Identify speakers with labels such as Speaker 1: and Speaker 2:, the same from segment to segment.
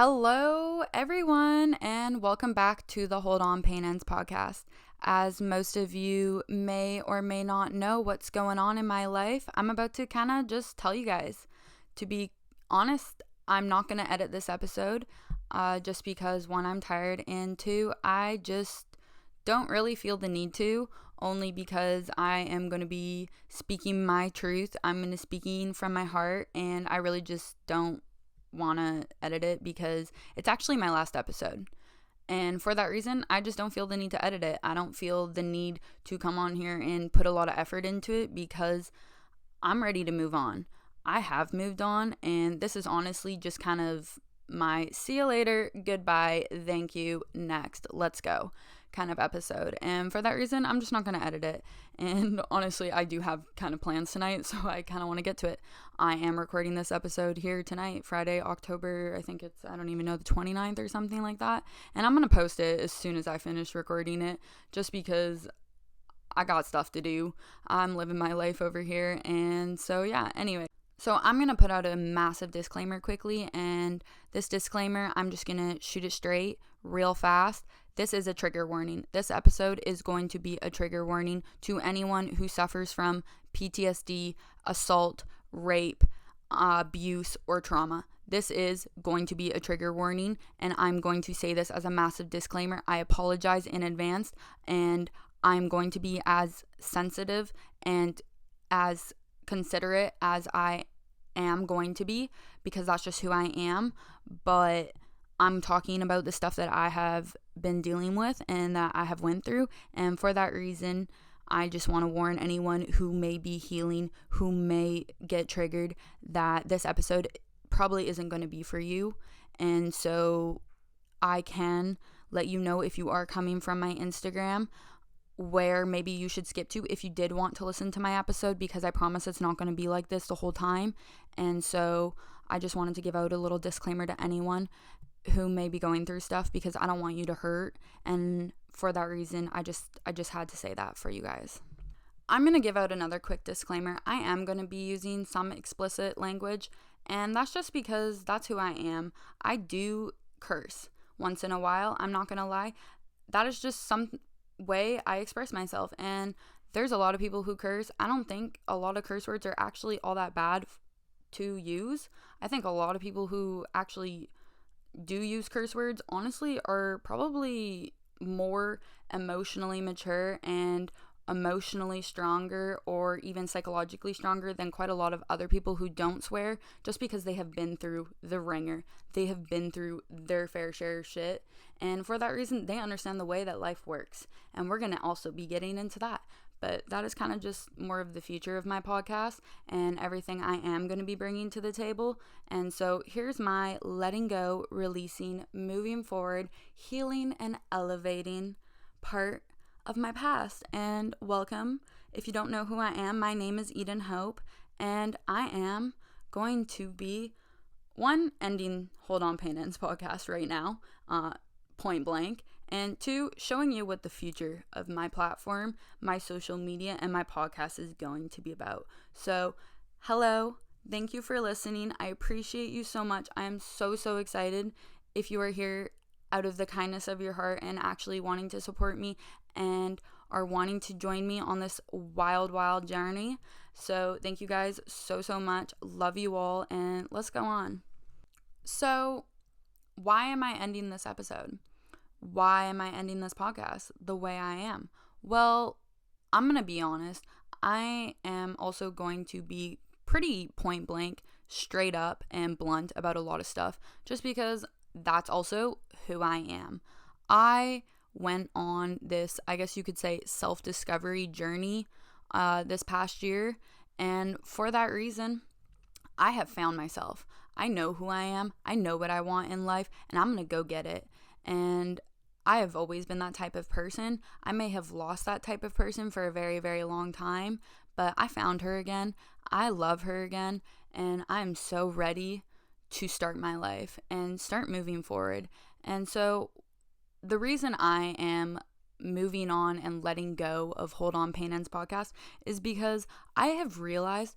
Speaker 1: Hello, everyone, and welcome back to the Hold On Pain Ends podcast. As most of you may or may not know what's going on in my life, I'm about to kind of just tell you guys. To be honest, I'm not going to edit this episode just because, one, I'm tired, and two, I just don't really feel the need to, only because I am going to be speaking my truth. I'm going to speaking from my heart, and I really just don't want to edit it because it's actually my last episode. And for that reason, I just don't feel the need to edit it. I don't feel the need to come on here and put a lot of effort into it because I'm ready to move on. I have moved on, and this is honestly just kind of my see you later, goodbye, thank you, next, let's go kind of episode. And for that reason, I'm just not going to edit it. And honestly, I do have kind of plans tonight, so I kind of want to get to it. I am recording this episode here tonight, Friday, October, I don't even know, the 29th or something like that. And I'm going to post it as soon as I finish recording it, just because I got stuff to do. I'm living my life over here. And so, yeah, anyway. So I'm going to put out a massive disclaimer quickly, and this disclaimer, I'm just going to shoot it straight real fast. This is a trigger warning. This episode is going to be a trigger warning to anyone who suffers from PTSD, assault, rape, abuse, or trauma. This is going to be a trigger warning, and I'm going to say this as a massive disclaimer. I apologize in advance, and I'm going to be as sensitive and as considerate as I am going to be, because that's just who I am. But I'm talking about the stuff that I have been dealing with and that I have went through, and for that reason, I just want to warn anyone who may be healing, who may get triggered, that this episode probably isn't going to be for you. And so I can let you know, if you are coming from my Instagram, where maybe you should skip to if you did want to listen to my episode, because I promise it's not going to be like this the whole time. And so I just wanted to give out a little disclaimer to anyone who may be going through stuff, because I don't want you to hurt. And for that reason, I just had to say that for you guys. I'm going to give out another quick disclaimer. I am going to be using some explicit language, and that's just because that's who I am. I do curse once in a while, I'm not going to lie. That is just some way I express myself, and there's a lot of people who curse. I don't think a lot of curse words are actually all that bad to use. I think a lot of people who actually do use curse words, honestly, are probably more emotionally mature and emotionally stronger, or even psychologically stronger, than quite a lot of other people who don't swear, just because they have been through the ringer. They have been through their fair share of shit, and for that reason, they understand the way that life works. And we're going to also be getting into that. But that is kind of just more of the future of my podcast and everything I am going to be bringing to the table. And so here's my letting go, releasing, moving forward, healing, and elevating part of my past. And welcome. If you don't know who I am, my name is Eden Hope, and I am going to be, one, ending Hold On Pain Ends podcast right now, point blank, and two, showing you what the future of my platform, my social media, and my podcast is going to be about. So, hello, thank you for listening. I appreciate you so much. I am so excited if you are here out of the kindness of your heart and actually wanting to support me and are wanting to join me on this wild journey. So thank you guys so much. Love you all, and let's go on. So why am I ending this episode? Why am I ending this podcast the way I am? Well, I'm going to be honest. I am also going to be pretty point blank, straight up, and blunt about a lot of stuff, just because that's also who I am. I went on this, I guess you could say, self-discovery journey this past year, and for that reason, I have found myself. I know who I am. I know what I want in life, and I'm going to go get it. And I have always been that type of person. I may have lost that type of person for a very long time, but I found her again. I love her again, and I'm so ready to start my life and start moving forward. And so the reason I am moving on and letting go of Hold On Pain Ends podcast is because I have realized,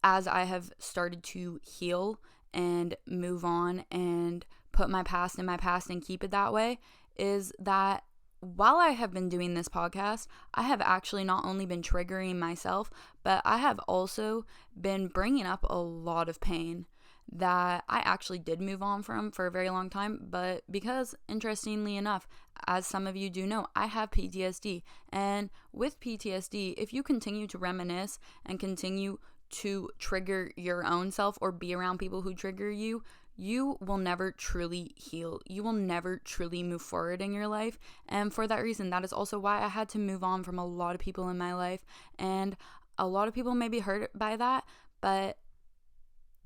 Speaker 1: as I have started to heal and move on and put my past in my past and keep it that way is that while I have been doing this podcast, I have actually not only been triggering myself, but I have also been bringing up a lot of pain that I actually did move on from for a very long time. But because, interestingly enough, as some of you do know, I have PTSD. And with PTSD, if you continue to reminisce and continue to trigger your own self or be around people who trigger you, you will never truly heal. You will never truly move forward in your life. And for that reason, that is also why I had to move on from a lot of people in my life. And a lot of people may be hurt by that, but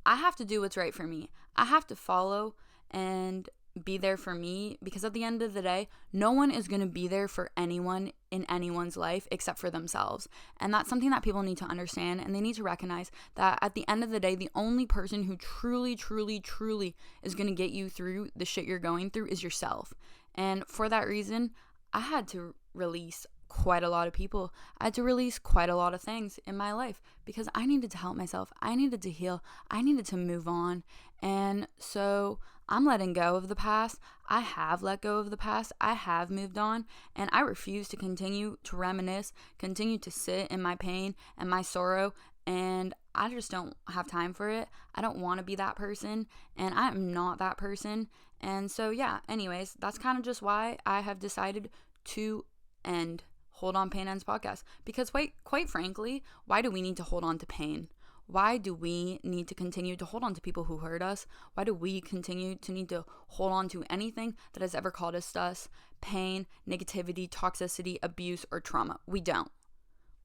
Speaker 1: I have to do what's right for me. I have to follow and be there for me, because at the end of the day, no one is going to be there for anyone in anyone's life except for themselves. And that's something that people need to understand, and they need to recognize that at the end of the day, the only person who truly, truly, truly is going to get you through the shit you're going through is yourself. And for that reason, I had to release quite a lot of people. I had to release quite a lot of things in my life because I needed to help myself. I needed to heal. I needed to move on. And so I'm letting go of the past. I have let go of the past. I have moved on, and I refuse to continue to reminisce, continue to sit in my pain and my sorrow, and I just don't have time for it. I don't want to be that person, and I am not that person. And so yeah, anyways, that's kind of just why I have decided to end Hold On Pain Ends podcast, because quite frankly, why do we need to hold on to pain? Why do we need to continue to hold on to people who hurt us? Why do we continue to need to hold on to anything that has ever caused us pain, negativity, toxicity, abuse, or trauma? We don't.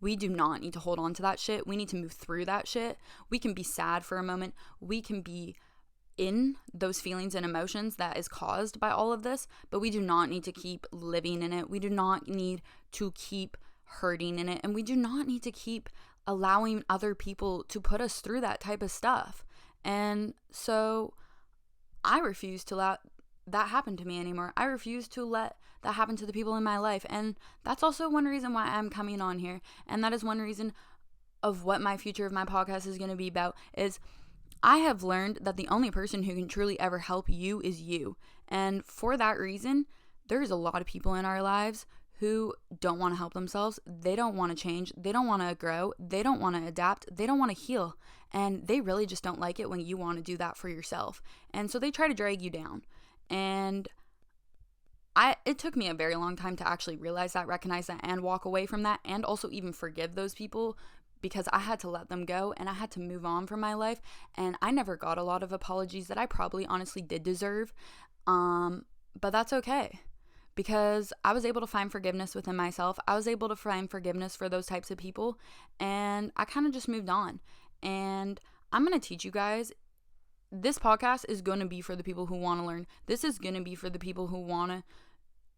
Speaker 1: We do not need to hold on to that shit. We need to move through that shit. We can be sad for a moment. We can be in those feelings and emotions that is caused by all of this, but we do not need to keep living in it. We do not need to keep hurting in it, and we do not need to keep allowing other people to put us through that type of stuff. And so I refuse to let that happen to me anymore. I refuse to let that happen to the people in my life. And that's also one reason why I'm coming on here. And that is one reason of what my future of my podcast is going to be about, is I have learned that the only person who can truly ever help you is you. And for that reason, there's a lot of people in our lives who don't want to help themselves. They don't want to change. They don't want to grow. They don't want to adapt. They don't want to heal. And they really just don't like it when you want to do that for yourself. And so they try to drag you down. And it took me a very long time to actually realize that, recognize that, and walk away from that, and also even forgive those people, because I had to let them go and I had to move on from my life. And I never got a lot of apologies that I probably honestly did deserve. But that's okay, because I was able to find forgiveness within myself. I was able to find forgiveness for those types of people, and I kind of just moved on. And I'm going to teach you guys, this podcast is going to be for the people who want to learn. This is going to be for the people who want to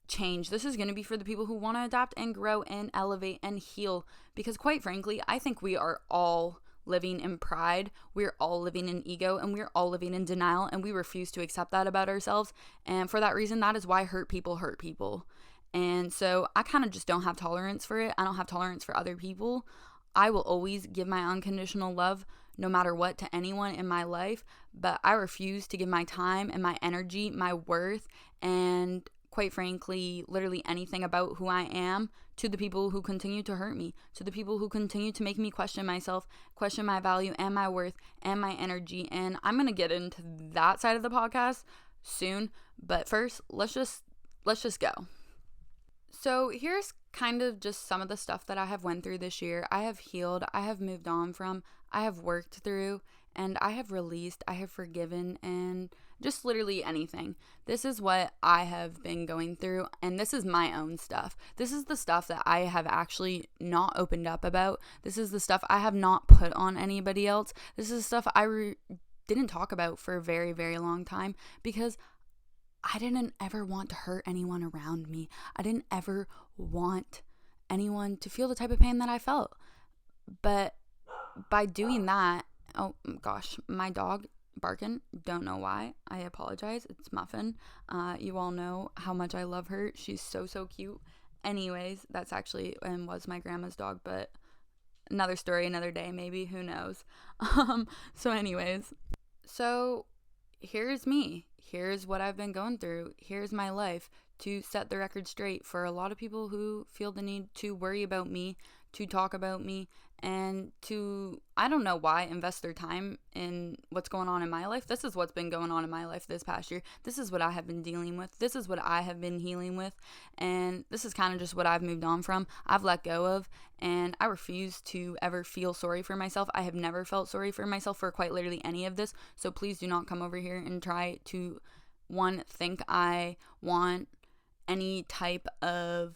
Speaker 1: change. This is going to be for the people who want to adapt and grow and elevate and heal, because quite frankly, I think we are all living in pride. We're all living in ego, and we're all living in denial, and we refuse to accept that about ourselves. And for that reason, that is why hurt people hurt people. And so I kind of just don't have tolerance for it. I don't have tolerance for other people. I will always give my unconditional love no matter what to anyone in my life, but I refuse to give my time and my energy, my worth, and quite frankly, literally anything about who I am to the people who continue to hurt me, to the people who continue to make me question myself, question my value and my worth and my energy. And I'm going to get into that side of the podcast soon, but first, let's just go. So here's kind of just some of the stuff that I have went through this year. I have healed, I have moved on from, I have worked through, and I have released, I have forgiven, and just literally anything. This is what I have been going through, and this is my own stuff. This is the stuff that I have actually not opened up about. This is the stuff I have not put on anybody else. This is stuff I didn't talk about for a very, very long time, because I didn't ever want to hurt anyone around me. I didn't ever want anyone to feel the type of pain that I felt. But by doing that, oh gosh, my dog barking, don't know why. I apologize. It's Muffin. You all know how much I love her. She's so cute. Anyways, that's actually and was my grandma's dog, but another story, another day, maybe, who knows. So anyways, so here's me. here's what I've been going through. Here's my life, to set the record straight for a lot of people who feel the need to worry about me, to talk about me, and to, I don't know why, invest their time in what's going on in my life. This is what's been going on in my life this past year. This is what I have been dealing with. This is what I have been healing with. And this is kind of just what I've moved on from. I've let go of, and I refuse to ever feel sorry for myself. I have never felt sorry for myself for quite literally any of this. So please do not come over here and try to, one, think I want any type of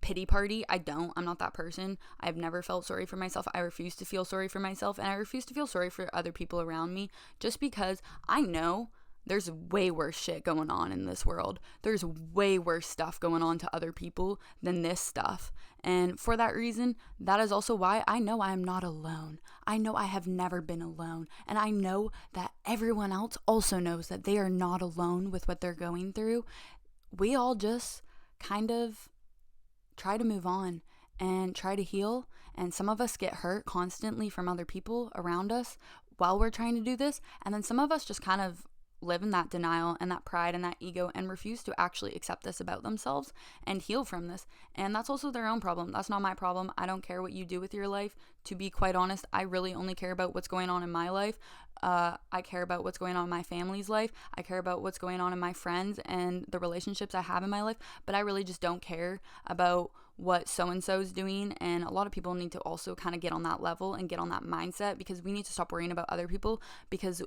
Speaker 1: pity party. I don't. I'm not that person. I've never felt sorry for myself. I refuse to feel sorry for myself, and I refuse to feel sorry for other people around me, just because I know there's way worse shit going on in this world. There's way worse stuff going on to other people than this stuff. And for that reason, that is also why I know I am not alone. I know I have never been alone. And I know that everyone else also knows that they are not alone with what they're going through. We all just kind of try to move on and try to heal. And some of us get hurt constantly from other people around us while we're trying to do this. And then some of us just kind of live in that denial and that pride and that ego and refuse to actually accept this about themselves and heal from this. And that's also their own problem. That's not my problem. I don't care what you do with your life. To be quite honest, I really only care about what's going on in my life. I care about what's going on in my family's life. I care about what's going on in my friends and the relationships I have in my life. But I really just don't care about what so-and-so's doing. And a lot of people need to also kind of get on that level and get on that mindset, because we need to stop worrying about other people. Because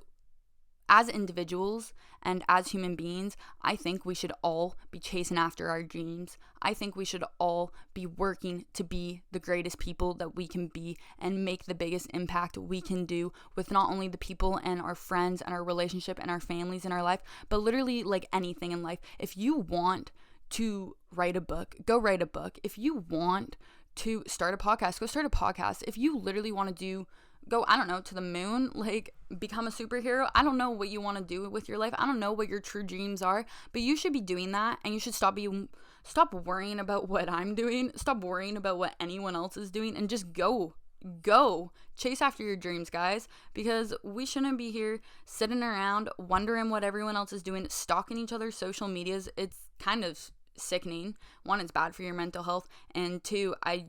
Speaker 1: as individuals and as human beings, I think we should all be chasing after our dreams. I think we should all be working to be the greatest people that we can be and make the biggest impact we can do with not only the people and our friends and our relationship and our families in our life, but literally like anything in life. If you want to write a book, go write a book. If you want to start a podcast, go start a podcast. If you literally want to go, I don't know, to the moon, like become a superhero. I don't know what you want to do with your life. I don't know what your true dreams are, but you should be doing that, and you should stop worrying about what I'm doing. Stop worrying about what anyone else is doing, and just go chase after your dreams, guys, because we shouldn't be here sitting around wondering what everyone else is doing, stalking each other's social medias. It's kind of sickening. One, it's bad for your mental health, and two, I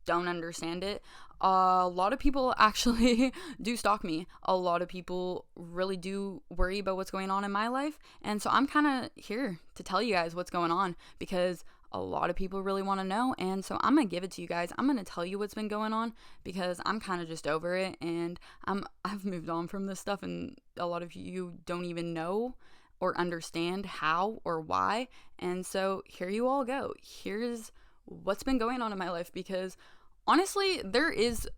Speaker 1: don't understand it. A lot of people actually do stalk me. A lot of people really do worry about what's going on in my life. And so I'm kind of here to tell you guys what's going on, because a lot of people really want to know. And so I'm going to give it to you guys. I'm going to tell you what's been going on, because I'm kind of just over it, and I've moved on from this stuff, and a lot of you don't even know or understand how or why. And so here you all go. Here's what's been going on in my life, because honestly, there is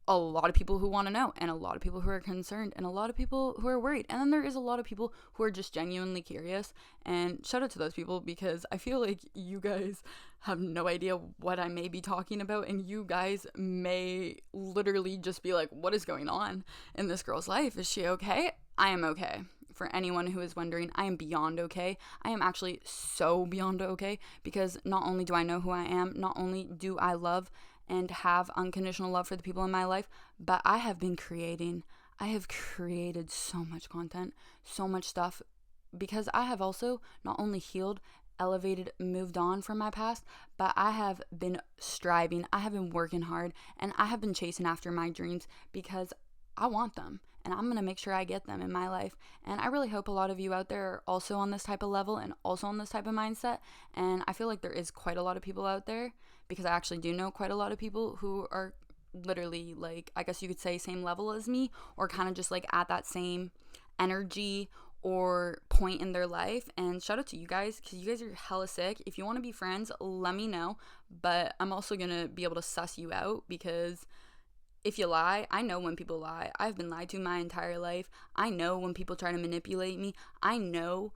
Speaker 1: a lot of people who want to know, and a lot of people who are concerned, and a lot of people who are worried. And then there is a lot of people who are just genuinely curious. And shout out to those people, because I feel like you guys have no idea what I may be talking about, and you guys may literally just be like, what is going on in this girl's life? Is she okay? I am okay. For anyone who is wondering, I am beyond okay. I am actually so beyond okay, because not only do I know who I am, not only do I love and have unconditional love for the people in my life, but I have created so much content, so much stuff, because I have also not only healed, elevated, moved on from my past, but I have been striving, I have been working hard, and I have been chasing after my dreams, because I want them, and I'm going to make sure I get them in my life. And I really hope a lot of you out there are also on this type of level and also on this type of mindset. And I feel like there is quite a lot of people out there, because I actually do know quite a lot of people who are literally, like, I guess you could say same level as me, or kind of just like at that same energy or point in their life. And shout out to you guys, because you guys are hella sick. If you want to be friends, let me know. But I'm also going to be able to suss you out, because if you lie, I know when people lie. I've been lied to my entire life. I know when people try to manipulate me. I know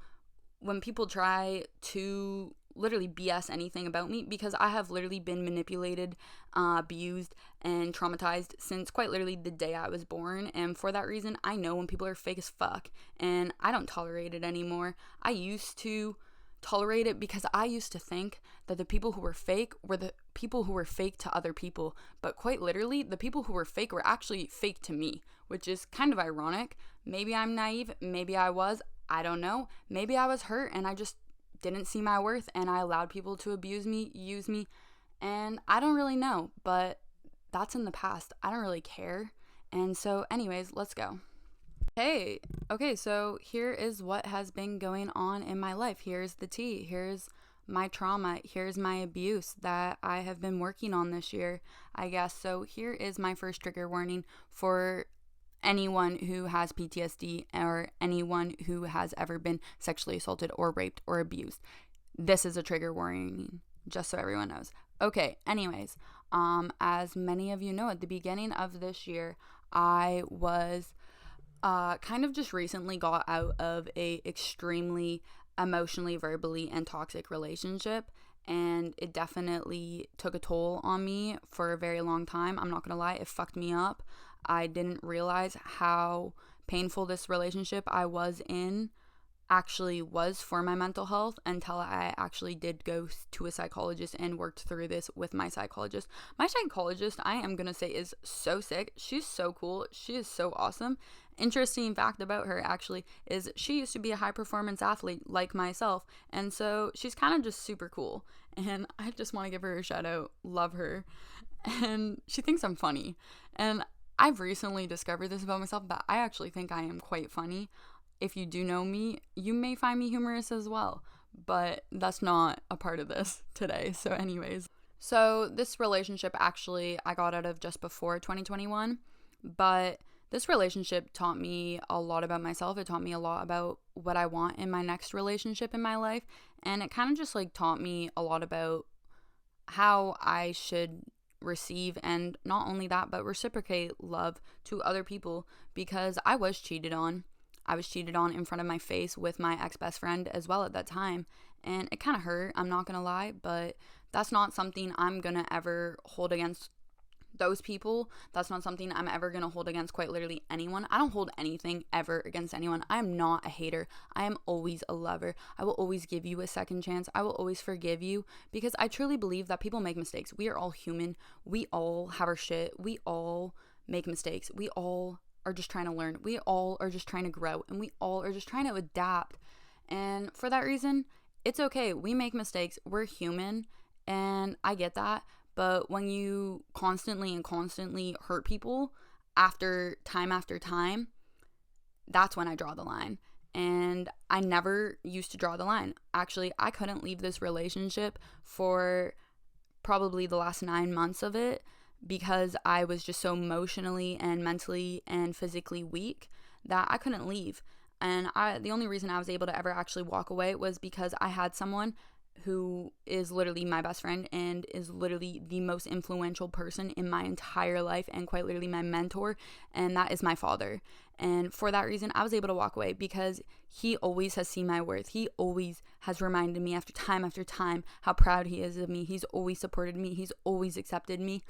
Speaker 1: when people try to literally BS anything about me, because I have literally been manipulated, abused, and traumatized since quite literally the day I was born. And for that reason, I know when people are fake as fuck, and I don't tolerate it anymore. I used to tolerate it because I used to think that the people who were fake were the people who were fake to other people. But quite literally, the people who were fake were actually fake to me, which is kind of ironic. Maybe I'm naive. Maybe I was. I don't know. Maybe I was hurt and I just didn't see my worth and I allowed people to abuse me, use me, and I don't really know. But that's in the past. I don't really care. And so anyways, let's go. Hey, okay, so here is what has been going on in my life. Here's the tea. Here's my trauma. Here's my abuse that I have been working on this year, I guess. So here is my first trigger warning for anyone who has PTSD or anyone who has ever been sexually assaulted or raped or abused. This is a trigger warning, just so everyone knows. Okay, anyways, as many of you know, at the beginning of this year, I was kind of just recently got out of a extremely emotionally, verbally, and toxic relationship, and it definitely took a toll on me for a very long time. I'm not gonna lie, it fucked me up. I didn't realize how painful this relationship I was in actually was for my mental health until I actually did go to a psychologist and worked through this with my psychologist. My psychologist, I am gonna say, is so sick. She's so cool. She is so awesome. Interesting fact about her actually is she used to be a high performance athlete like myself, and so she's kind of just super cool, and I just want to give her a shout out. Love her. And she thinks I'm funny, and I've recently discovered this about myself, that I actually think I am quite funny. If you do know me, you may find me humorous as well, but that's not a part of this today. So anyways, so this relationship actually I got out of just before 2021, but this relationship taught me a lot about myself. It taught me a lot about what I want in my next relationship in my life, and it kind of just like taught me a lot about how I should receive, and not only that, but reciprocate love to other people, because I was cheated on. I was cheated on in front of my face with my ex-best friend as well at that time, and it kind of hurt, I'm not gonna lie, but that's not something I'm gonna ever hold against those people. That's not something I'm ever gonna hold against quite literally anyone. I don't hold anything ever against anyone. I am not a hater. I am always a lover. I will always give you a second chance. I will always forgive you, because I truly believe that people make mistakes. We are all human. We all have our shit. We all make mistakes. We all are just trying to learn. We all are just trying to grow, and we all are just trying to adapt. And for that reason, it's okay. We make mistakes. We're human, and I get that. But when you constantly hurt people after time, that's when I draw the line. And I never used to draw the line. Actually, I couldn't leave this relationship for probably the last 9 months of it, because I was just so emotionally and mentally and physically weak that I couldn't leave. And the only reason I was able to ever actually walk away was because I had someone who is literally my best friend and is literally the most influential person in my entire life, and quite literally my mentor, and that is my father. And for that reason, I was able to walk away, because he always has seen my worth. He always has reminded me after time how proud he is of me. He's always supported me. He's always accepted me.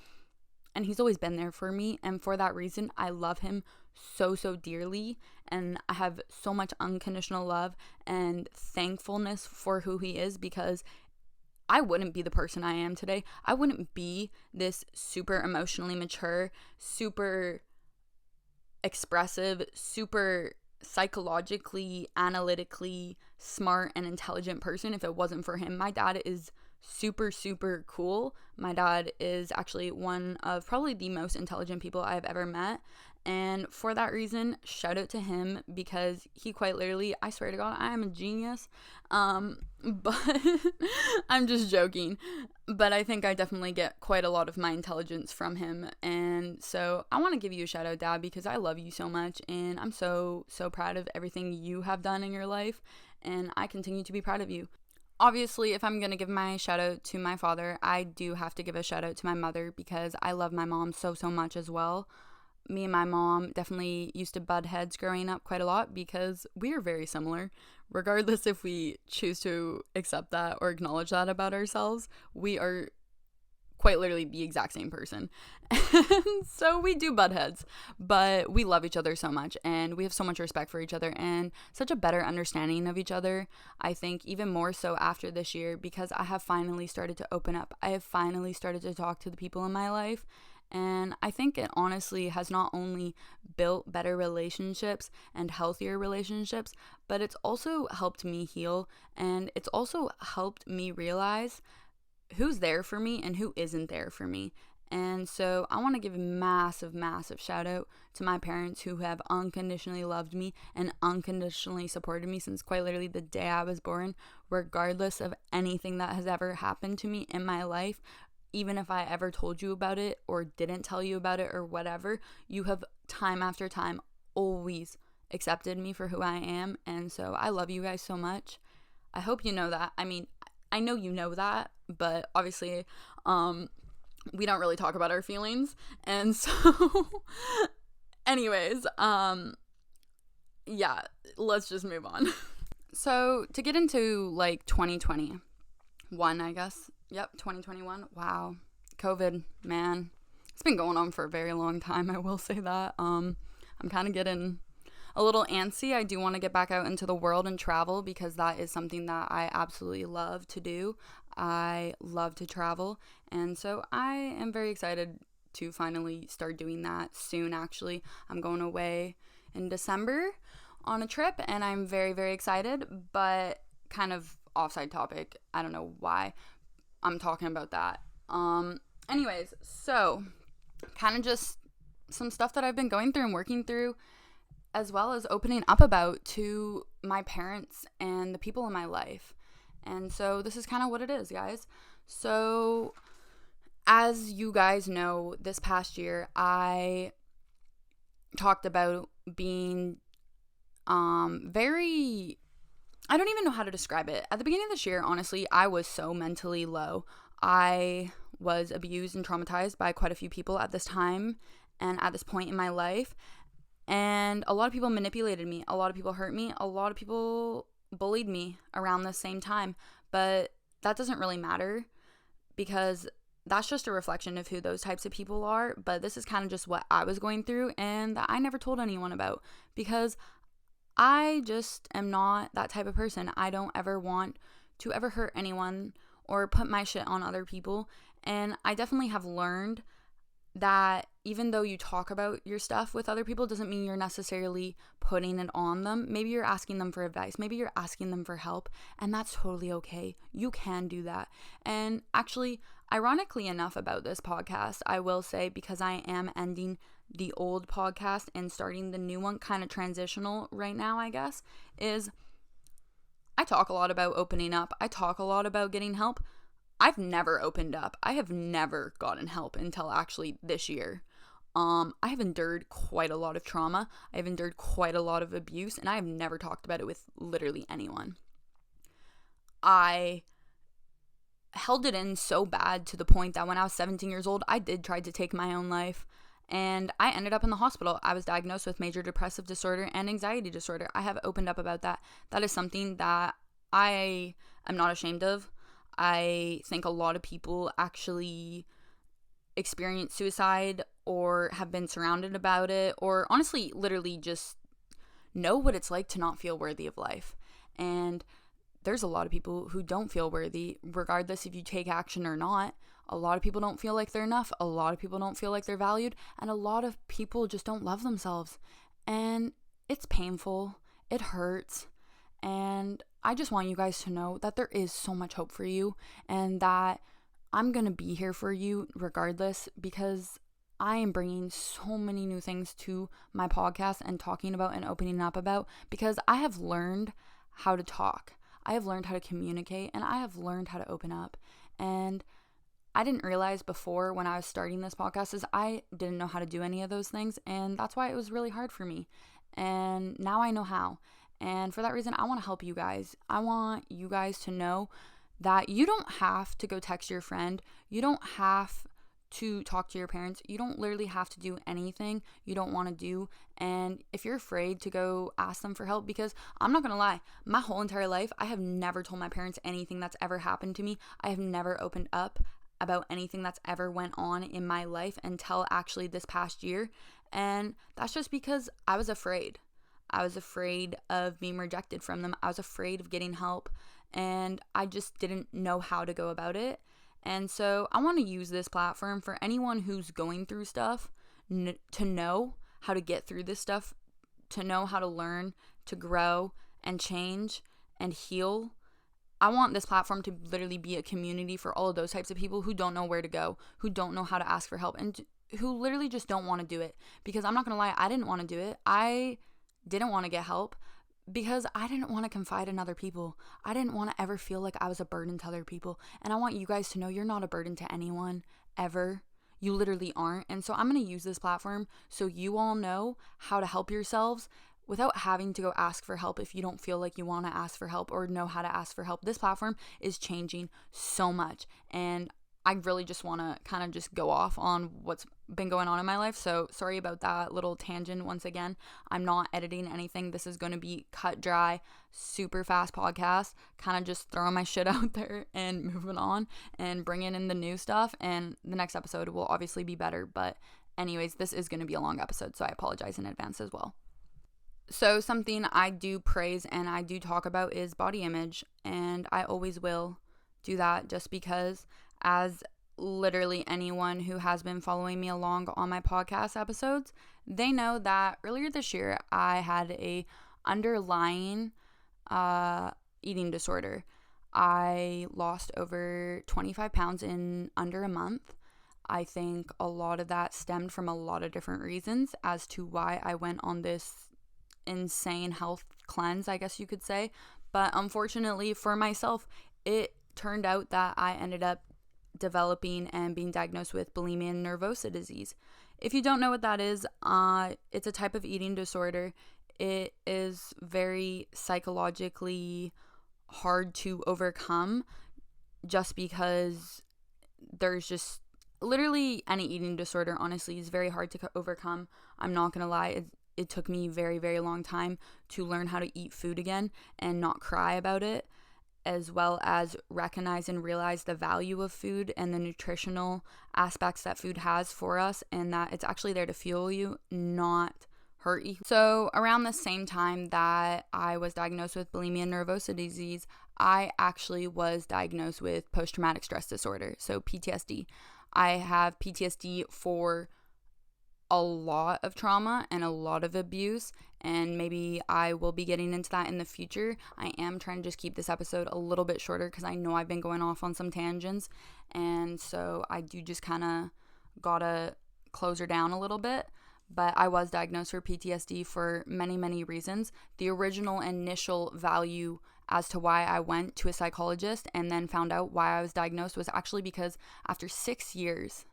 Speaker 1: And he's always been there for me. And for that reason, I love him so dearly. And I have so much unconditional love and thankfulness for who he is, because I wouldn't be the person I am today. I wouldn't be this super emotionally mature, super expressive, super psychologically, analytically smart and intelligent person if it wasn't for him. My dad is super cool. My dad is actually one of probably the most intelligent people I've ever met, and for that reason, shout out to him, because he quite literally, I swear to God, I am a genius. But I'm just joking, but I think I definitely get quite a lot of my intelligence from him. And so I want to give you a shout out, Dad, because I love you so much, and I'm so proud of everything you have done in your life, and I continue to be proud of you. Obviously, if I'm going to give my shout out to my father, I do have to give a shout out to my mother, because I love my mom so much as well. Me and my mom definitely used to butt heads growing up quite a lot, because we are very similar. Regardless if we choose to accept that or acknowledge that about ourselves, we are quite literally the exact same person. And so we do butt heads, but we love each other so much, and we have so much respect for each other and such a better understanding of each other. I think even more so after this year, because I have finally started to open up. I have finally started to talk to the people in my life. And I think it honestly has not only built better relationships and healthier relationships, but it's also helped me heal, and it's also helped me realize who's there for me and who isn't there for me. And so I want to give a massive, massive shout out to my parents who have unconditionally loved me and unconditionally supported me since quite literally the day I was born, regardless of anything that has ever happened to me in my life. Even if I ever told you about it or didn't tell you about it or whatever, you have time after time always accepted me for who I am. And so I love you guys so much. I hope you know that. I mean, I know you know that, but obviously we don't really talk about our feelings. And so anyways, yeah, let's just move on. So to get into like 2021, I guess. Yep, 2021. Wow. COVID, man. It's been going on for a very long time, I will say that. I'm kind of getting a little antsy. I do want to get back out into the world and travel because that is something that I absolutely love to do. I love to travel, and so I am very excited to finally start doing that soon. Actually, I'm going away in December on a trip, and I'm very, very excited, but kind of offside topic. I don't know why I'm talking about that. Anyways, so kind of just some stuff that I've been going through and working through, as well as opening up about to my parents and the people in my life. And so this is kind of what it is, guys. So as you guys know, this past year I talked about being very, I don't even know how to describe it. At the beginning of this year, honestly, I was so mentally low. I was abused and traumatized by quite a few people at this time and at this point in my life. And a lot of people manipulated me. A lot of people hurt me. A lot of people bullied me around the same time. But that doesn't really matter because that's just a reflection of who those types of people are. But this is kind of just what I was going through and that I never told anyone about because I just am not that type of person. I don't ever want to ever hurt anyone or put my shit on other people. And I definitely have learned that even though you talk about your stuff with other people doesn't mean you're necessarily putting it on them. Maybe you're asking them for advice. Maybe you're asking them for help, and that's totally okay. You can do that. And actually, ironically enough about this podcast, I will say, because I am ending the old podcast and starting the new one, kind of transitional right now, I guess, is I talk a lot about opening up. I talk a lot about getting help. I've never opened up. I have never gotten help until actually this year. I have endured quite a lot of trauma. I have endured quite a lot of abuse, and I have never talked about it with literally anyone. I held it in so bad to the point that when I was 17 years old, I did try to take my own life, and I ended up in the hospital. I was diagnosed with major depressive disorder and anxiety disorder. I have opened up about that. That is something that I am not ashamed of. I think a lot of people actually experience suicide or have been surrounded about it, or honestly, literally just know what it's like to not feel worthy of life. And there's a lot of people who don't feel worthy, regardless if you take action or not. A lot of people don't feel like they're enough. A lot of people don't feel like they're valued. And a lot of people just don't love themselves. And it's painful. It hurts. And I just want you guys to know that there is so much hope for you and that I'm going to be here for you regardless, because I am bringing so many new things to my podcast and talking about and opening up about, because I have learned how to talk. I have learned how to communicate, and I have learned how to open up. And I didn't realize before when I was starting this podcast is I didn't know how to do any of those things, and that's why it was really hard for me. And now I know how. And for that reason, I want to help you guys. I want you guys to know that you don't have to go text your friend. You don't have to talk to your parents. You don't literally have to do anything you don't want to do. And if you're afraid to go ask them for help, because I'm not going to lie, my whole entire life, I have never told my parents anything that's ever happened to me. I have never opened up about anything that's ever went on in my life until actually this past year. And that's just because I was afraid. I was afraid of being rejected from them. I was afraid of getting help, and I just didn't know how to go about it. And so I want to use this platform for anyone who's going through stuff to know how to get through this stuff, to know how to learn, to grow and change and heal. I want this platform to literally be a community for all of those types of people who don't know where to go, who don't know how to ask for help, and who literally just don't want to do it. Because I'm not going to lie, I didn't want to do it. I didn't want to get help because I didn't want to confide in other people. I didn't want to ever feel like I was a burden to other people. And I want you guys to know you're not a burden to anyone, ever. You literally aren't. And so I'm going to use this platform so you all know how to help yourselves without having to go ask for help if you don't feel like you want to ask for help or know how to ask for help. This platform is changing so much, and I really just want to kind of just go off on what's been going on in my life. So sorry about that little tangent once again. I'm not editing anything. This is going to be cut dry, super fast podcast, kind of just throwing my shit out there and moving on and bringing in the new stuff. And the next episode will obviously be better. But anyways, this is going to be a long episode, so I apologize in advance as well. So something I do praise and I do talk about is body image, and I always will do that just because, as literally anyone who has been following me along on my podcast episodes, they know that earlier this year I had a underlying eating disorder. I lost over 25 pounds in under a month. I think a lot of that stemmed from a lot of different reasons as to why I went on this insane health cleanse, I guess you could say. But unfortunately for myself, it turned out that I ended up developing and being diagnosed with bulimia nervosa disease. If you don't know what that is, it's a type of eating disorder. It is very psychologically hard to overcome just because there's just literally any eating disorder, honestly, is very hard to overcome. I'm not gonna lie, it took me very, very long time to learn how to eat food again and not cry about it, as well as recognize and realize the value of food and the nutritional aspects that food has for us, and that it's actually there to fuel you, not hurt you. So around the same time that I was diagnosed with bulimia nervosa disease, I actually was diagnosed with post-traumatic stress disorder, so PTSD. I have PTSD for a lot of trauma and a lot of abuse, and maybe I will be getting into that in the future. I am trying to just keep this episode a little bit shorter because I know I've been going off on some tangents, and so I do just kind of gotta close her down a little bit. But I was diagnosed for PTSD for many, many reasons. The original initial value as to why I went to a psychologist and then found out why I was diagnosed was actually because after 6 years,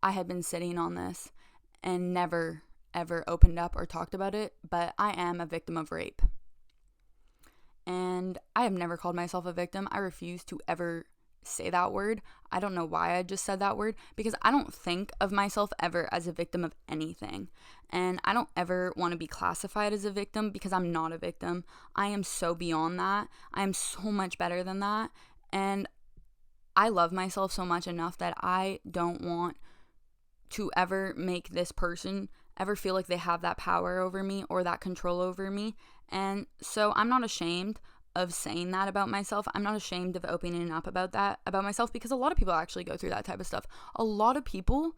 Speaker 1: I had been sitting on this and never, ever opened up or talked about it, but I am a victim of rape. And I have never called myself a victim. I refuse to ever say that word. I don't know why I just said that word, because I don't think of myself ever as a victim of anything. And I don't ever want to be classified as a victim because I'm not a victim. I am so beyond that. I am so much better than that. And I love myself so much enough that I don't want to ever make this person ever feel like they have that power over me or that control over me. And so I'm not ashamed of saying that about myself. I'm not ashamed of opening up about that about myself, because a lot of people actually go through that type of stuff. A lot of people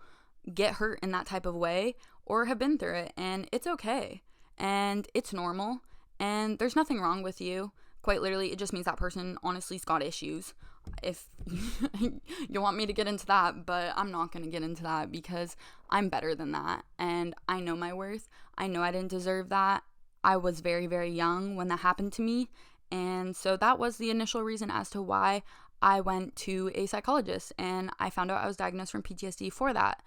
Speaker 1: get hurt in that type of way or have been through it, and it's okay. And it's normal, and there's nothing wrong with you. Quite literally, it just means that person honestly's got issues. If you want me to get into that, but I'm not going to get into that because I'm better than that, and I know my worth. I know I didn't deserve that. I was very, very young when that happened to me, and so that was the initial reason as to why I went to a psychologist, and I found out I was diagnosed from PTSD for that.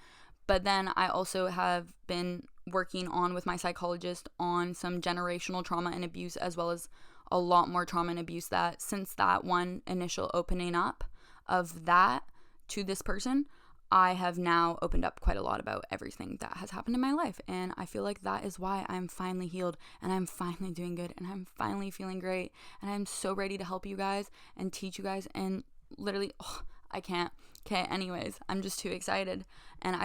Speaker 1: But then I also have been working on with my psychologist on some generational trauma and abuse, as well as a lot more trauma and abuse that since that one initial opening up of that to this person, I have now opened up quite a lot about everything that has happened in my life. And I feel like that is why I'm finally healed, and I'm finally doing good, and I'm finally feeling great, and I'm so ready to help you guys and teach you guys and literally, I can't. Okay, anyways, I'm just too excited. And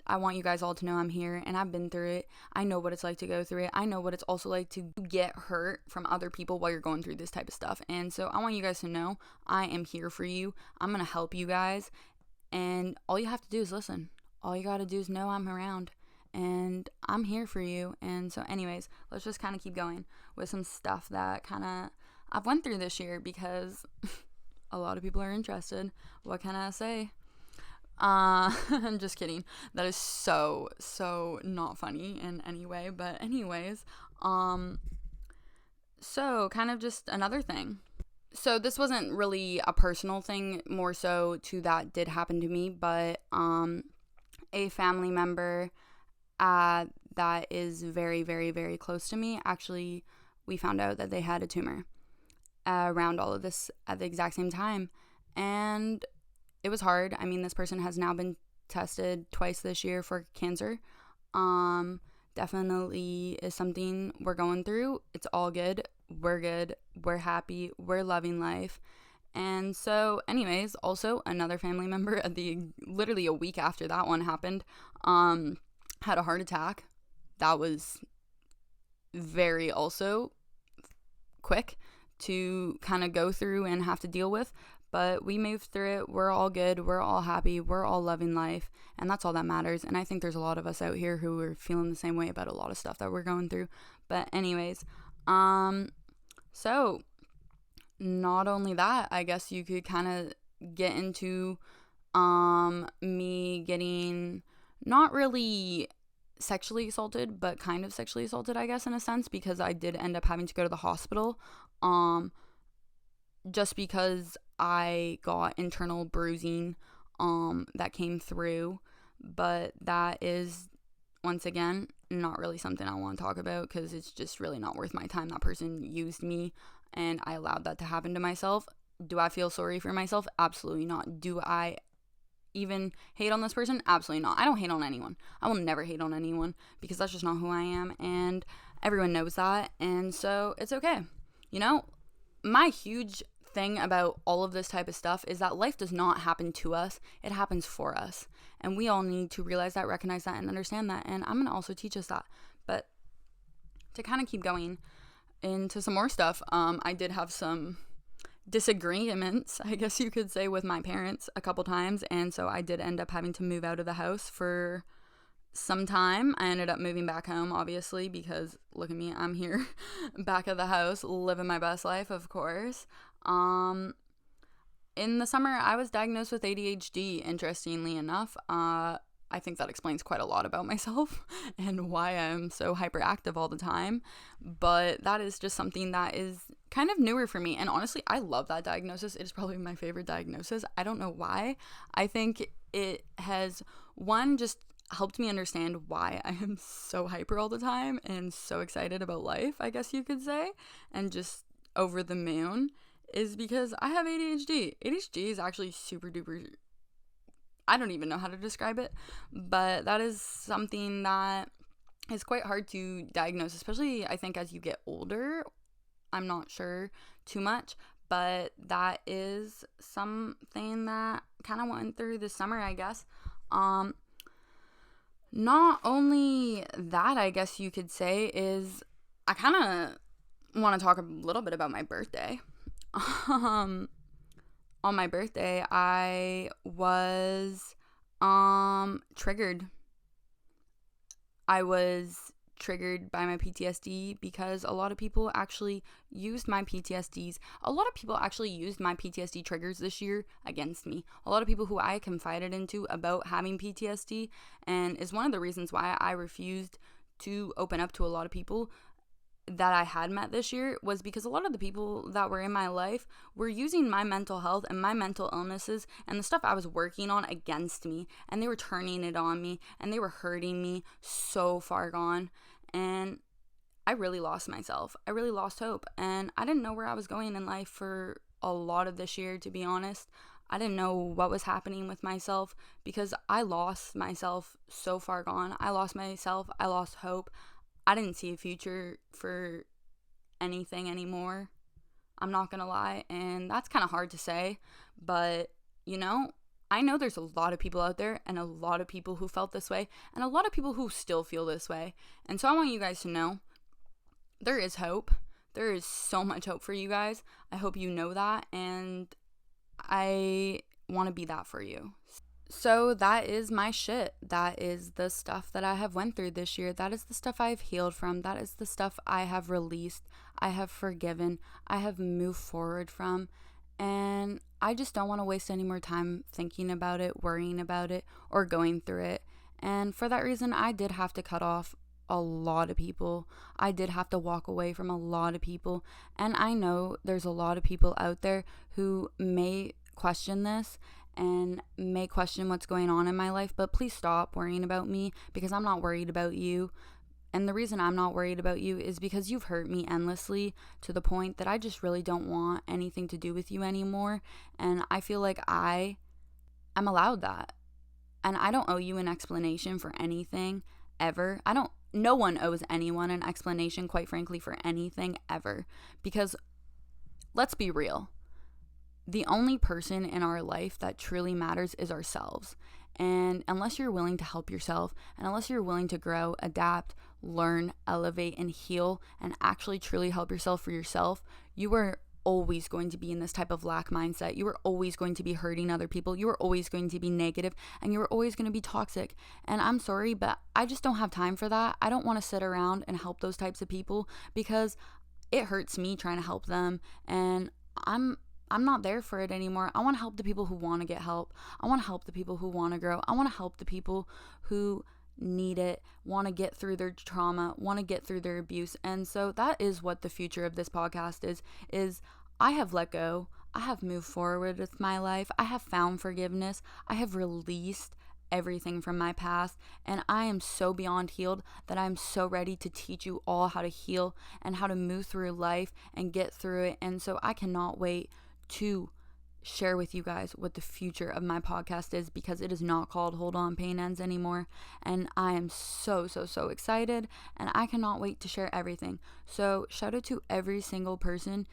Speaker 1: I want you guys all to know I'm here, and I've been through it. I know what it's like to go through it. I know what it's also like to get hurt from other people while you're going through this type of stuff. And so I want you guys to know I am here for you. I'm going to help you guys. And all you have to do is listen. All you got to do is know I'm around. And I'm here for you. And so anyways, let's just kind of keep going with some stuff that kind of I've went through this year, because a lot of people are interested. What can I say? I'm just kidding. That is so not funny in any way. But anyways, so kind of just another thing. So this wasn't really a personal thing, more so to that did happen to me, but a family member that is very, very, very close to me, actually, we found out that they had a tumor around all of this at the exact same time. And it was hard. I mean, this person has now been tested twice this year for cancer. Definitely is something we're going through. It's all good. We're good. We're happy. We're loving life. And so anyways, also another family member literally a week after that one happened, had a heart attack. That was very also quick to kind of go through and have to deal with, but we moved through it. We're all good. We're all happy. We're all loving life, and that's all that matters. And I think there's a lot of us out here who are feeling the same way about a lot of stuff that we're going through. But anyways, so not only that, I guess you could kind of get into me getting not really sexually assaulted, but kind of sexually assaulted, I guess, in a sense, because I did end up having to go to the hospital just because I got internal bruising that came through. But that is, once again, not really something I want to talk about, because it's just really not worth my time. That person used me, and I allowed that to happen to myself. Do I feel sorry for myself? Absolutely not. Do I even hate on this person? Absolutely not. I don't hate on anyone. I will never hate on anyone, because that's just not who I am, and everyone knows that. And so it's okay. You know, my huge thing about all of this type of stuff is that life does not happen to us. It happens for us. And we all need to realize that, recognize that, and understand that. And I'm going to also teach us that. But to kind of keep going into some more stuff, I did have some disagreements, I guess you could say, with my parents a couple times. And so I did end up having to move out of the house for some time. I ended up moving back home, obviously, because look at me, I'm here back at the house living my best life, of course. In the summer, I was diagnosed with ADHD, interestingly enough. I think that explains quite a lot about myself and why I'm so hyperactive all the time. But that is just something that is kind of newer for me. And honestly, I love that diagnosis. It is probably my favorite diagnosis. I don't know why. I think it has, one, just helped me understand why I am so hyper all the time and so excited about life, I guess you could say, and just over the moon, is because I have ADHD. ADHD is actually super duper, I don't even know how to describe it, but that is something that is quite hard to diagnose, especially I think as you get older. I'm not sure too much, but that is something that kind of went through this summer, I guess. Not only that, I guess you could say, is I kind of want to talk a little bit about my birthday. On my birthday, I was triggered. I was triggered by my PTSD because a lot of people actually used my PTSD triggers this year against me. A lot of people who I confided into about having PTSD, and is one of the reasons why I refused to open up to a lot of people that I had met this year, was because a lot of the people that were in my life were using my mental health and my mental illnesses and the stuff I was working on against me, and they were turning it on me, and they were hurting me so far gone. And I really lost myself. I really lost hope, and I didn't know where I was going in life for a lot of this year, to be honest. I didn't know what was happening with myself because I lost myself so far gone. I lost myself. I lost hope. I didn't see a future for anything anymore. I'm not gonna lie, and that's kind of hard to say, but I know there's a lot of people out there and a lot of people who felt this way and a lot of people who still feel this way. And so I want you guys to know there is hope. There is so much hope for you guys. I hope you know that, and I want to be that for you. So that is my shit. That is the stuff that I have went through this year. That is the stuff I've healed from. That is the stuff I have released. I have forgiven. I have moved forward from. And I just don't want to waste any more time thinking about it, worrying about it, or going through it. And for that reason, I did have to cut off a lot of people. I did have to walk away from a lot of people. And I know there's a lot of people out there who may question this and may question what's going on in my life, but please stop worrying about me, because I'm not worried about you. And the reason I'm not worried about you is because you've hurt me endlessly to the point that I just really don't want anything to do with you anymore. And I feel like I'm allowed that. And I don't owe you an explanation for anything ever. No one owes anyone an explanation, quite frankly, for anything ever. Because let's be real. The only person in our life that truly matters is ourselves. And unless you're willing to help yourself, and unless you're willing to grow, adapt, learn, elevate, and heal, and actually truly help yourself for yourself, you are always going to be in this type of lack mindset. You are always going to be hurting other people. You are always going to be negative, and you are always going to be toxic. And I'm sorry, but I just don't have time for that. I don't want to sit around and help those types of people, because it hurts me trying to help them, and I'm not there for it anymore. I want to help the people who want to get help. I want to help the people who want to grow. I want to help the people who need it, want to get through their trauma, want to get through their abuse. And so that is what the future of this podcast is I have let go. I have moved forward with my life. I have found forgiveness. I have released everything from my past, and I am so beyond healed that I'm so ready to teach you all how to heal and how to move through life and get through it. And so I cannot wait to share with you guys what the future of my podcast is, because it is not called Hold On Pain Ends anymore, and I am so excited, and I cannot wait to share everything. So shout out to every single person,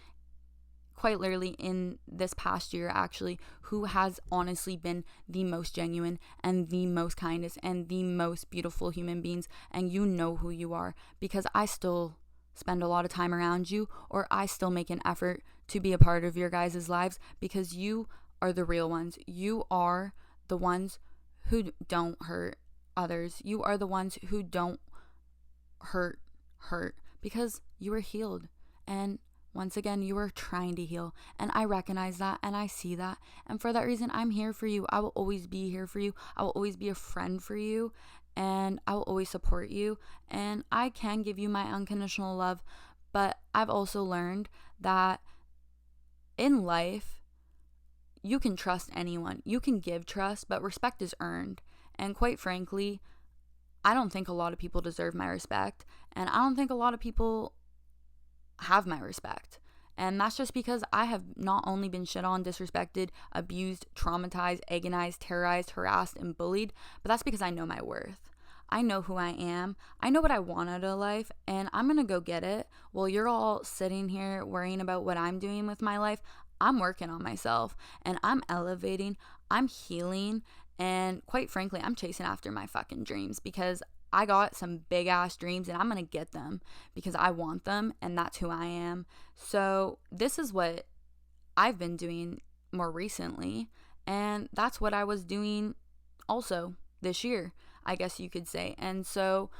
Speaker 1: quite literally in this past year actually, who has honestly been the most genuine and the most kindest and the most beautiful human beings, and you know who you are, because I still spend a lot of time around you, or I still make an effort to be a part of your guys' lives, because you are the real ones. You are the ones who don't hurt others. You are the ones who don't hurt, because you are healed. And once again, you are trying to heal. And I recognize that, and I see that. And for that reason, I'm here for you. I will always be here for you. I will always be a friend for you. And I will always support you. And I can give you my unconditional love. But I've also learned that in life, you can trust anyone. You can give trust, but respect is earned. And quite frankly, I don't think a lot of people deserve my respect. And I don't think a lot of people have my respect. And that's just because I have not only been shit on, disrespected, abused, traumatized, agonized, terrorized, harassed, and bullied, but that's because I know my worth. I know who I am. I know what I want out of life, and I'm going to go get it. While you're all sitting here worrying about what I'm doing with my life, I'm working on myself, and I'm elevating, I'm healing, and quite frankly, I'm chasing after my fucking dreams, because I got some big ass dreams, and I'm going to get them because I want them, and that's who I am. So this is what I've been doing more recently, and that's what I was doing also this year, I guess you could say. And so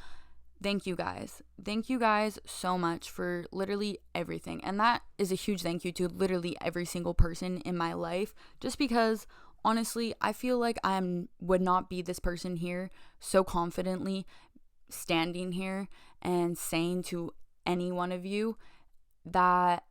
Speaker 1: thank you guys. Thank you guys so much for literally everything. And that is a huge thank you to literally every single person in my life, just because honestly, I feel like would not be this person here so confidently standing here and saying to any one of you that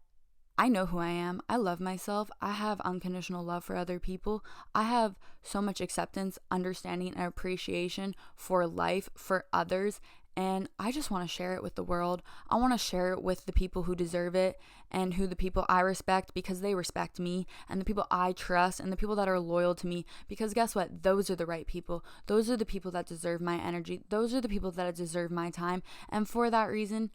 Speaker 1: I know who I am. I love myself. I have unconditional love for other people. I have so much acceptance, understanding, and appreciation for life, for others. And I just want to share it with the world. I want to share it with the people who deserve it, and the people I respect because they respect me, and the people I trust, and the people that are loyal to me, because guess what? Those are the right people. Those are the people that deserve my energy. Those are the people that deserve my time. And for that reason,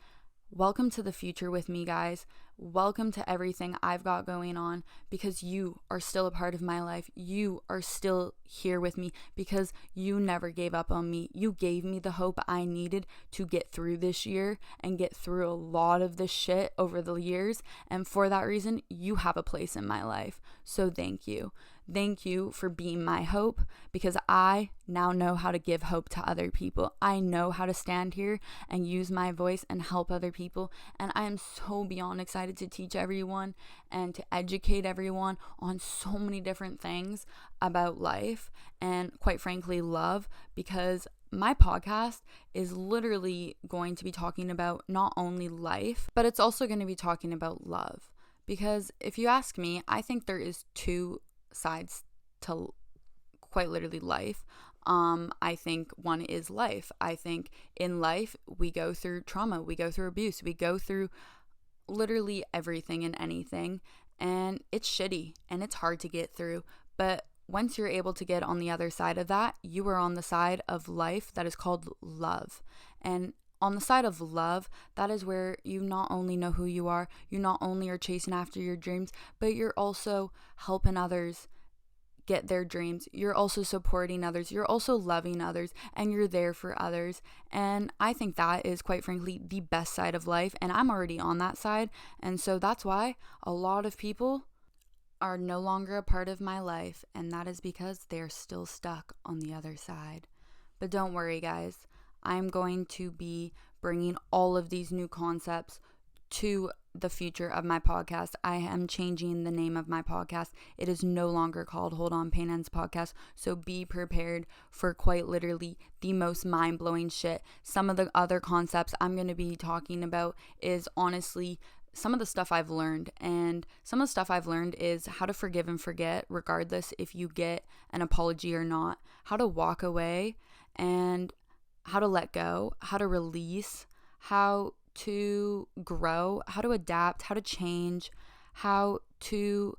Speaker 1: welcome to the future with me, guys. Welcome to everything I've got going on, because you are still a part of my life. You are still here with me because you never gave up on me. You gave me the hope I needed to get through this year and get through a lot of this shit over the years. And for that reason, you have a place in my life. So thank you. Thank you for being my hope, because I now know how to give hope to other people. I know how to stand here and use my voice and help other people. And I am so beyond excited to teach everyone and to educate everyone on so many different things about life and, quite frankly, love, because my podcast is literally going to be talking about not only life, but it's also going to be talking about love. Because if you ask me, I think there is two sides to quite literally life. I think one is life. I think in life we go through trauma, we go through abuse, we go through literally everything and anything, and it's shitty and it's hard to get through. But once you're able to get on the other side of that, you are on the side of life that is called love. And on the side of love, that is where you not only know who you are, you not only are chasing after your dreams, but you're also helping others get their dreams. You're also supporting others. You're also loving others, and you're there for others. And I think that is, quite frankly, the best side of life. And I'm already on that side. And so that's why a lot of people are no longer a part of my life. And that is because they're still stuck on the other side. But don't worry, guys. I'm going to be bringing all of these new concepts to the future of my podcast. I am changing the name of my podcast. It is no longer called Hold On Pain Ends Podcast. So be prepared for quite literally the most mind-blowing shit. Some of the other concepts I'm going to be talking about is honestly some of the stuff I've learned. And some of the stuff I've learned is how to forgive and forget, regardless if you get an apology or not. How to walk away and how to let go, how to release, how to grow, how to adapt, how to change, how to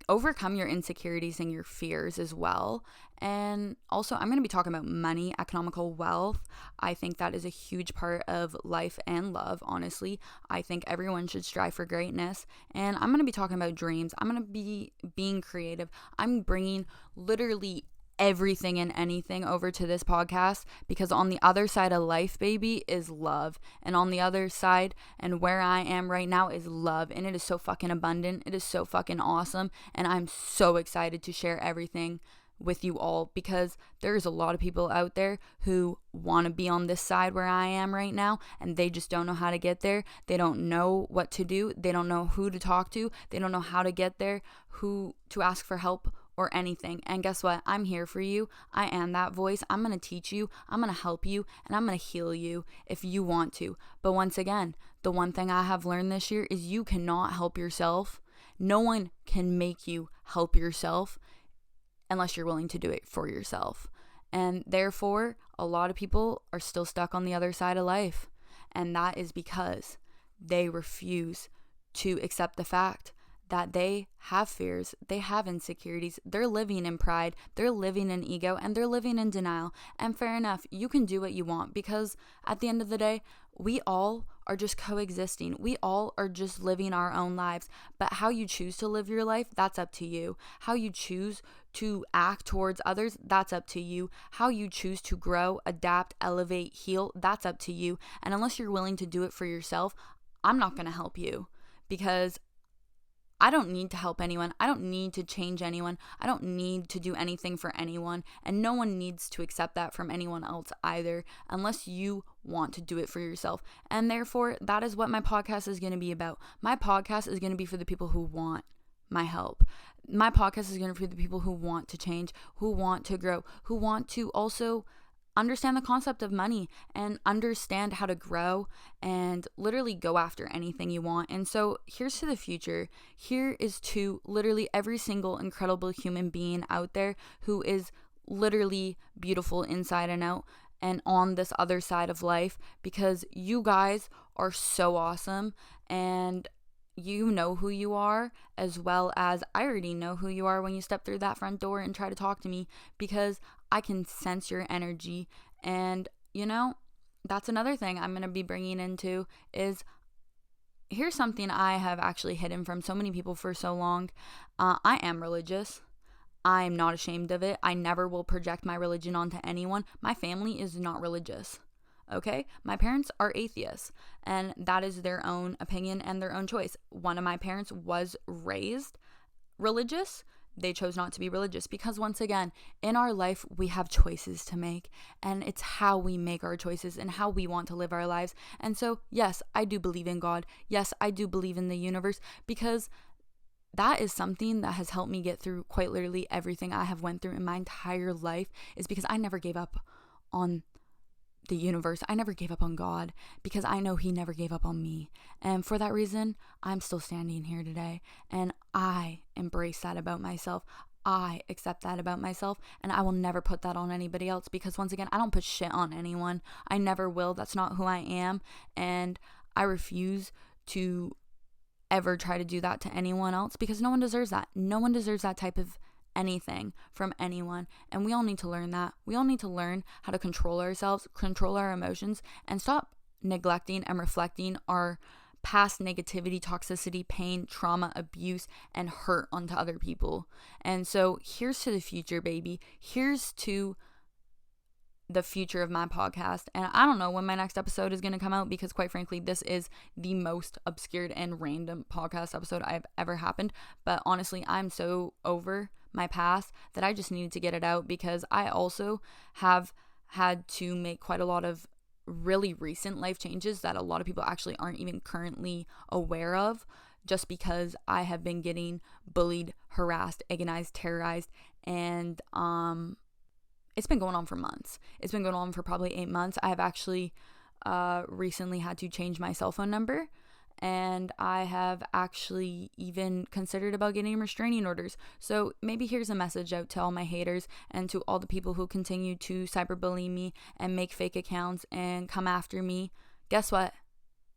Speaker 1: overcome your insecurities and your fears as well. And also, I'm going to be talking about money, economical wealth. I think that is a huge part of life and love, honestly. I think everyone should strive for greatness. And I'm going to be talking about dreams. I'm going to be being creative. I'm bringing literally everything and anything over to this podcast, because on the other side of life, baby, is love. And on the other side and where I am right now is love. And it is so fucking abundant. It is so fucking awesome. And I'm so excited to share everything with you all, because there's a lot of people out there who want to be on this side where I am right now, and they just don't know how to get there. They don't know what to do. They don't know who to talk to. They don't know how to get there, who to ask for help or anything. And guess what? I'm here for you. I am that voice. I'm going to teach you. I'm going to help you, and I'm going to heal you if you want to. But once again, the one thing I have learned this year is you cannot help yourself. No one can make you help yourself unless you're willing to do it for yourself. And therefore, a lot of people are still stuck on the other side of life. And that is because they refuse to accept the fact that they have fears, they have insecurities, they're living in pride, they're living in ego, and they're living in denial. And fair enough, you can do what you want, because at the end of the day, we all are just coexisting. We all are just living our own lives. But how you choose to live your life, that's up to you. How you choose to act towards others, that's up to you. How you choose to grow, adapt, elevate, heal, that's up to you. And unless you're willing to do it for yourself, I'm not going to help you, because I don't need to help anyone. I don't need to change anyone. I don't need to do anything for anyone. And no one needs to accept that from anyone else either, unless you want to do it for yourself. And therefore, that is what my podcast is going to be about. My podcast is going to be for the people who want my help. My podcast is going to be for the people who want to change, who want to grow, who want to also understand the concept of money and understand how to grow and literally go after anything you want. And so here's to the future. Here is to literally every single incredible human being out there who is literally beautiful inside and out and on this other side of life, because you guys are so awesome, and you know who you are, as well as I already know who you are when you step through that front door and try to talk to me, because I can sense your energy. And that's another thing I'm going to be bringing into is, here's something I have actually hidden from so many people for so long. I am religious. I'm not ashamed of it. I never will project my religion onto anyone. My family is not religious. Okay? My parents are atheists, and that is their own opinion and their own choice. One of my parents was raised religious. They chose not to be religious because, once again, in our life, we have choices to make, and it's how we make our choices and how we want to live our lives. And so, yes, I do believe in God. Yes, I do believe in the universe, because that is something that has helped me get through quite literally everything I have went through in my entire life, is because I never gave up on the universe. I never gave up on God, because I know he never gave up on me. And for that reason, I'm still standing here today, and I embrace that about myself. I accept that about myself, and I will never put that on anybody else, because, once again, I don't put shit on anyone. I never will. That's not who I am, and I refuse to ever try to do that to anyone else, because no one deserves that. No one deserves that type of anything from anyone, and we all need to learn that. We all need to learn how to control ourselves, control our emotions, and stop neglecting and reflecting our past negativity, toxicity, pain, trauma, abuse, and hurt onto other people. And so here's to the future, baby. Here's to the future of my podcast. And I don't know when my next episode is going to come out, because, quite frankly, this is the most obscured and random podcast episode I've ever happened. But honestly, I'm so over my past that I just needed to get it out, because I also have had to make quite a lot of really recent life changes that a lot of people actually aren't even currently aware of, just because I have been getting bullied, harassed, agonized, terrorized, and it's been going on for months. It's been going on for probably 8 months. I have actually recently had to change my cell phone number, and I have actually even considered about getting restraining orders. So maybe here's a message out to all my haters and to all the people who continue to cyberbully me and make fake accounts and come after me. Guess what?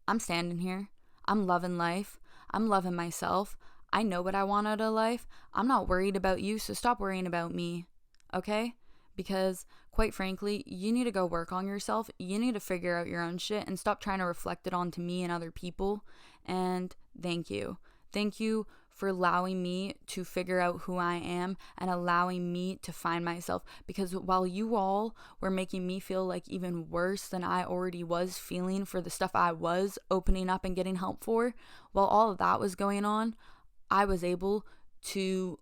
Speaker 1: I'm standing here. I'm loving life. I'm loving myself. I know what I want out of life. I'm not worried about you, so stop worrying about me. Okay? Because, quite frankly, you need to go work on yourself. You need to figure out your own shit and stop trying to reflect it onto me and other people. And thank you. Thank you for allowing me to figure out who I am and allowing me to find myself. Because while you all were making me feel like even worse than I already was feeling for the stuff I was opening up and getting help for, while all of that was going on, I was able to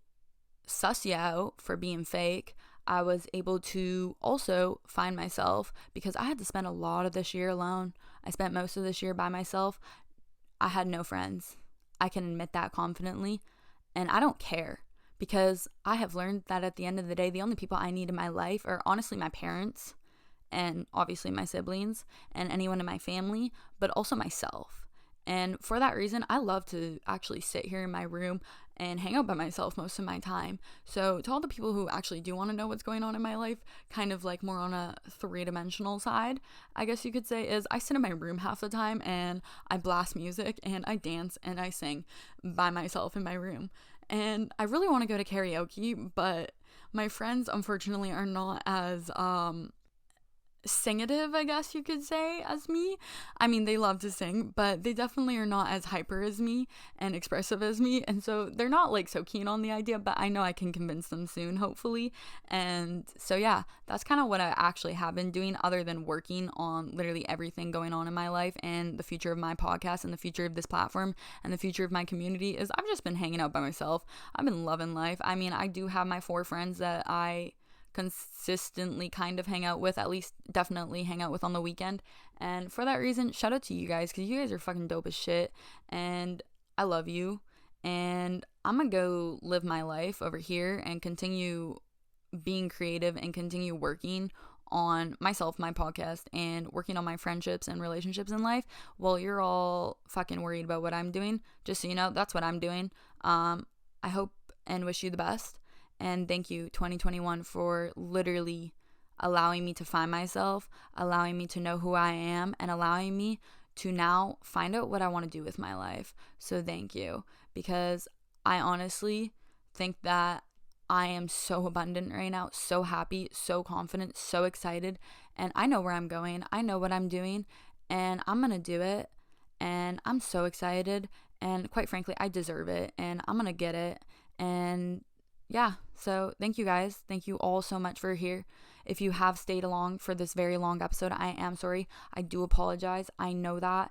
Speaker 1: suss you out for being fake. I was able to also find myself, because I had to spend a lot of this year alone. I spent most of this year by myself. I had no friends. I can admit that confidently, and I don't care, because I have learned that at the end of the day, the only people I need in my life are honestly my parents, and obviously my siblings, and anyone in my family, but also myself. And for that reason, I love to actually sit here in my room and hang out by myself most of my time. So to all the people who actually do want to know what's going on in my life, kind of like more on a three-dimensional side, I guess you could say, is I sit in my room half the time and I blast music and I dance and I sing by myself in my room. And I really want to go to karaoke, but my friends unfortunately are not as singative, I guess you could say, as me. I mean, they love to sing, but they definitely are not as hyper as me and expressive as me, and so they're not like so keen on the idea, but I know I can convince them soon, hopefully. And so yeah, that's kind of what I actually have been doing, other than working on literally everything going on in my life and the future of my podcast and the future of this platform and the future of my community. Is I've just been hanging out by myself. I've been loving life. I mean, I do have my 4 friends that I consistently kind of hang out with, at least definitely hang out with on the weekend. And for that reason, shout out to you guys, because you guys are fucking dope as shit, and I love you. And I'm gonna go live my life over here and continue being creative and continue working on myself, my podcast, and working on my friendships and relationships in life, while you're all fucking worried about what I'm doing. Just so you know, that's what I'm doing. I hope and wish you the best. And thank you, 2021, for literally allowing me to find myself, allowing me to know who I am, and allowing me to now find out what I want to do with my life. So thank you, because I honestly think that I am so abundant right now, so happy, so confident, so excited, and I know where I'm going. I know what I'm doing, and I'm going to do it. And I'm so excited, and quite frankly, I deserve it, and I'm going to get it. And yeah, so thank you guys. Thank you all so much for here. If you have stayed along for this very long episode, I am sorry. I do apologize. I know that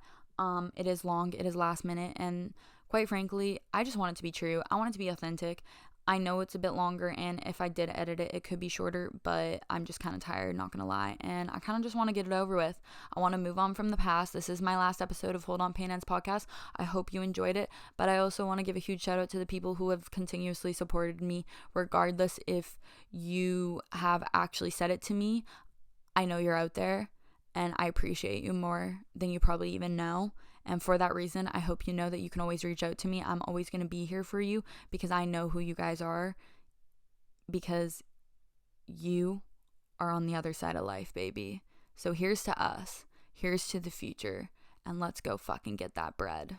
Speaker 1: it is long, it is last minute, and quite frankly, I just want it to be true. I want it to be authentic. I know it's a bit longer, and if I did edit it, it could be shorter, but I'm just kind of tired, not gonna lie, and I kind of just want to get it over with. I want to move on from the past. This is my last episode of Hold On Pain Ends podcast. I hope you enjoyed it, but I also want to give a huge shout out to the people who have continuously supported me, regardless if you have actually said it to me. I know you're out there, and I appreciate you more than you probably even know. And for that reason, I hope you know that you can always reach out to me. I'm always going to be here for you because I know who you guys are, because you are on the other side of life, baby. So here's to us. Here's to the future. And let's go fucking get that bread.